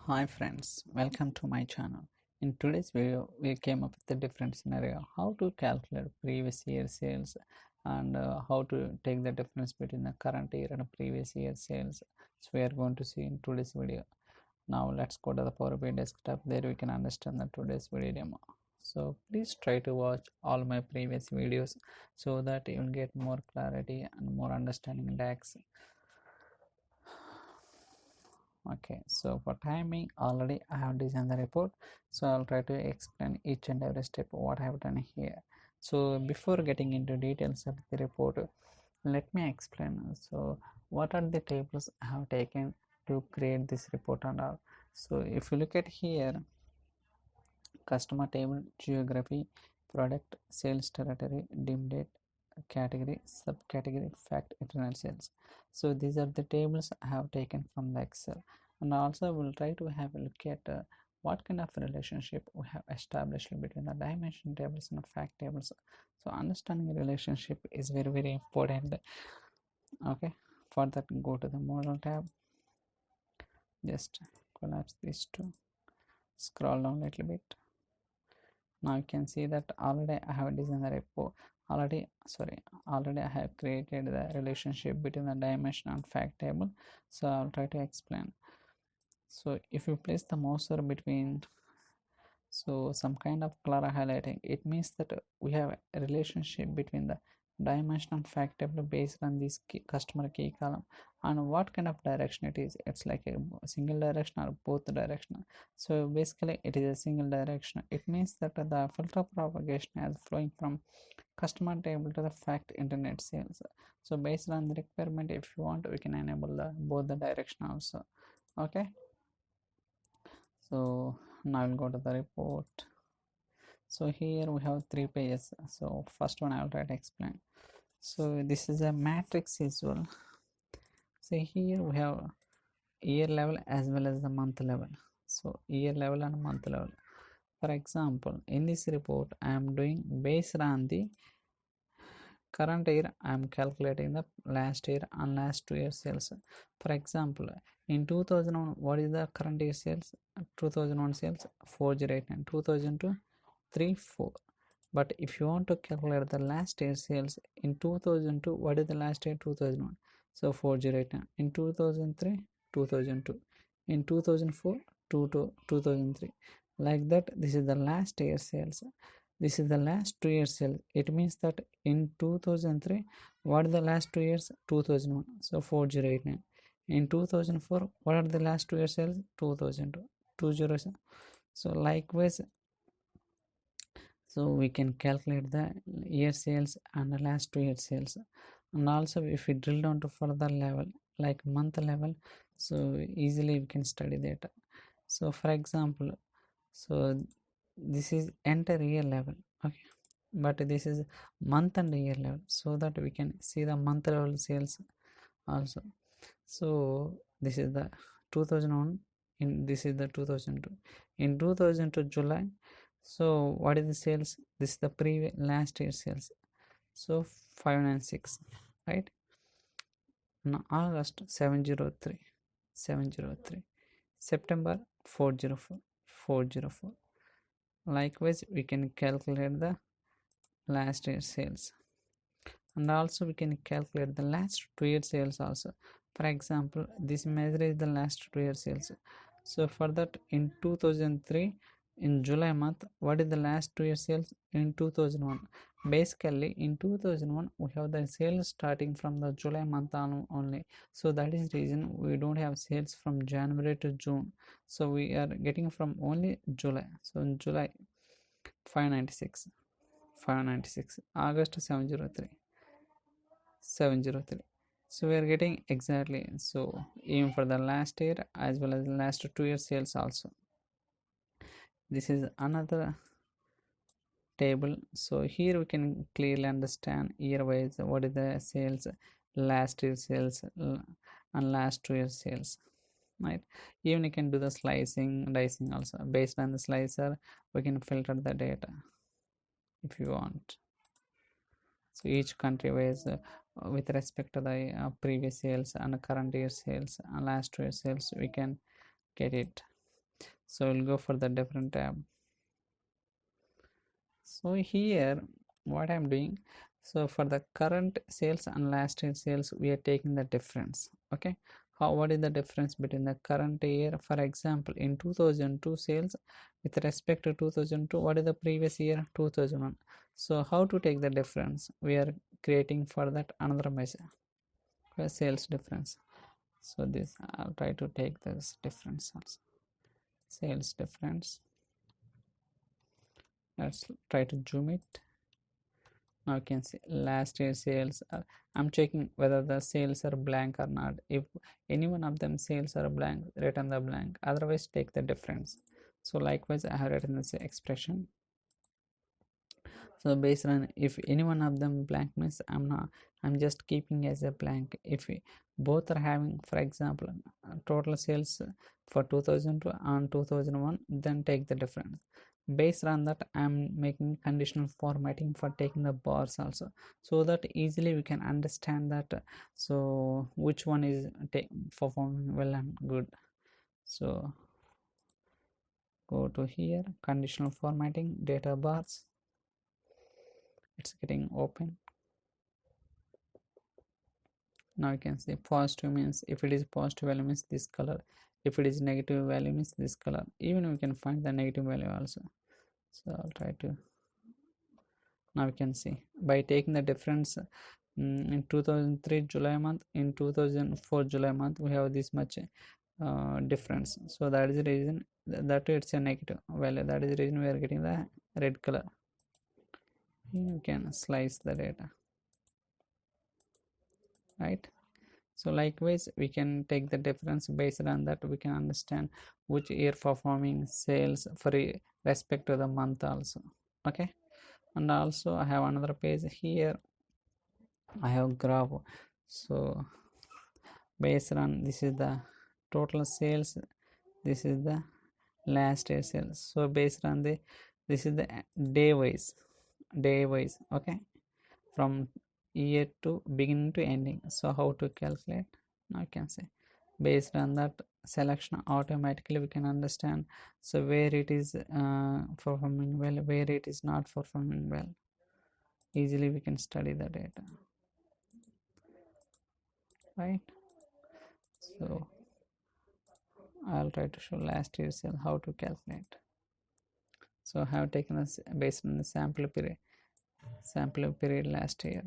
Hi friends, welcome to my channel. In today's video, we came up with a different scenario how to calculate previous year sales and how to take the difference between the current year and previous year sales. So we are going to see in today's video. Now let's go to the Power BI desktop. There we can understand the today's video demo. So please try to watch all my previous videos so that you will get more clarity and more understanding in DAX. Okay, so for timing already I have designed the report, so I'll try to explain each and every step what I have done here. So before getting into details of the report, let me explain so what are the tables I have taken to create this report and all. So if you look at here, customer table, geography, product, sales territory, dim date, category, subcategory, fact, internal sales. So these are the tables I have taken from the Excel, and also we'll try to have a look at what kind of relationship we have established between the dimension tables and fact tables. So understanding relationship is very important. Okay, for that go to the model tab, just collapse these two, scroll down a little bit. Now you can see that already I have designed the report. Already I have created the relationship between the dimension and fact table. So I'll try to explain. So if you place the mouse between some kind of color highlighting, it means that we have a relationship between the dimension and fact table based on this customer key column and what kind of direction it is. It's like a single direction or both directional. So basically it is a single direction. It means that the filter propagation is flowing from customer table to the fact internet sales. So based on the requirement, if you want, we can enable both the direction also. Okay, so now I'll go to the report. So here we have 3 pages. So first one I will try to explain. So this is a matrix visual. So here we have year level as well as the month level. So year level and month level. For example, in this report I am doing based on the current year, I am calculating the last year and last 2 years sales. For example, in 2001, what is the current year sales? 2001 sales 4089, 2002 34. But if you want to calculate the last year sales in 2002, what is the last year? 2001, so 4089. In 2003, 2002. In 2004, 2003. Like that, this is the last year sales. This is the last 2 years sales. It means that in 2003, what are the last 2 years? 2001, so 4089. In 2004, what are the last 2 years sales? 2002, 207. So likewise, so we can calculate the year sales and the last 2 years sales. And also if we drill down to further level like month level, so easily we can study that. So for example, so this is entire year level, okay, but this is month and year level, so that we can see the month level sales also. So this is the 2001, in this is the 2002. In 2002 July, so what is the sales? This is the previous last year sales, so 596, right? Now August 703, September 404. Likewise we can calculate the last year sales, and also we can calculate the last 2 year sales also. For example, this measure is the last 2 year sales. So for that, in 2003, in July month, what is the last 2 year sales? In 2001. Basically in 2001 we have the sales starting from the July month on only, so that is reason we don't have sales from January to June, so we are getting from only July. So in July 596, August 703, so we are getting exactly, so even for the last year as well as the last 2 year sales also. This is another table. So here we can clearly understand year wise what is the sales, last year sales and last 2 year sales, right? Even you can do the slicing and dicing also. Based on the slicer we can filter the data if you want. So each country wise with respect to the previous sales and current year sales and last 2 year sales, we can get it. So we'll go for the different tab. So here what I'm doing, so for the current sales and last year sales, we are taking the difference. Okay, what is the difference between the current year? For example, in 2002 sales with respect to 2002, what is the previous year? 2001. So how to take the difference? We are creating for that another measure, sales difference. So this, I'll try to take this difference also, sales difference. Let's try to zoom it. Now you can see last year sales. I'm checking whether the sales are blank or not. If any one of them sales are blank, return the blank, otherwise take the difference. So likewise I have written this expression. So based on, if any one of them blank means I'm just keeping as a blank. If both are having, for example, total sales for 2002 and 2001, then take the difference. Based on that, I'm making conditional formatting for taking the bars also, so that easily we can understand that, so which one is performing well and good. So go to here, conditional formatting, data bars. It's getting open. Now you can see positive means, if it is positive value means this color, if it is negative value means this color. Even we can find the negative value also. So I'll try to, now you can see by taking the difference, in 2003 July month, in 2004 July month, we have this much difference. So that is the reason that it's a negative value. That is the reason we are getting the red color. You can slice the data, right? So likewise we can take the difference. Based on that, we can understand which year performing sales for respect to the month also. Okay, and also I have another page here. I have graph. So based on, this is the total sales, this is the last year sales. So based on the, this is the day wise, okay, from year to beginning to ending. So how to calculate? Now you can say based on that selection, automatically we can understand, so where it is performing well, where it is not performing well. Easily we can study the data, right? So I'll try to show last year sale how to calculate. So I have taken this based on the sample period last year.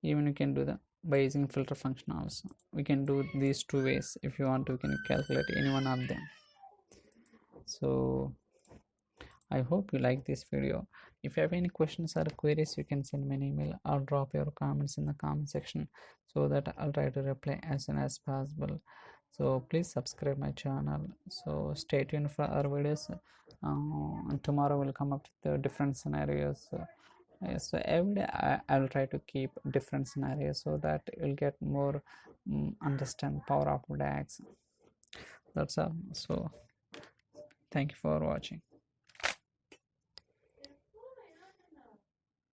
Even you can do the by using filter function also. We can do these two ways. If you want to, you can calculate any one of them. So I hope you like this video. If you have any questions or queries, you can send me an email or drop your comments in the comment section, so that I'll try to reply as soon as possible. So please subscribe my channel. So stay tuned for our videos. And tomorrow we'll come up with the different scenarios. So every day I will try to keep different scenarios, so that you'll get more understand power of DAX. That's all. So thank you for watching.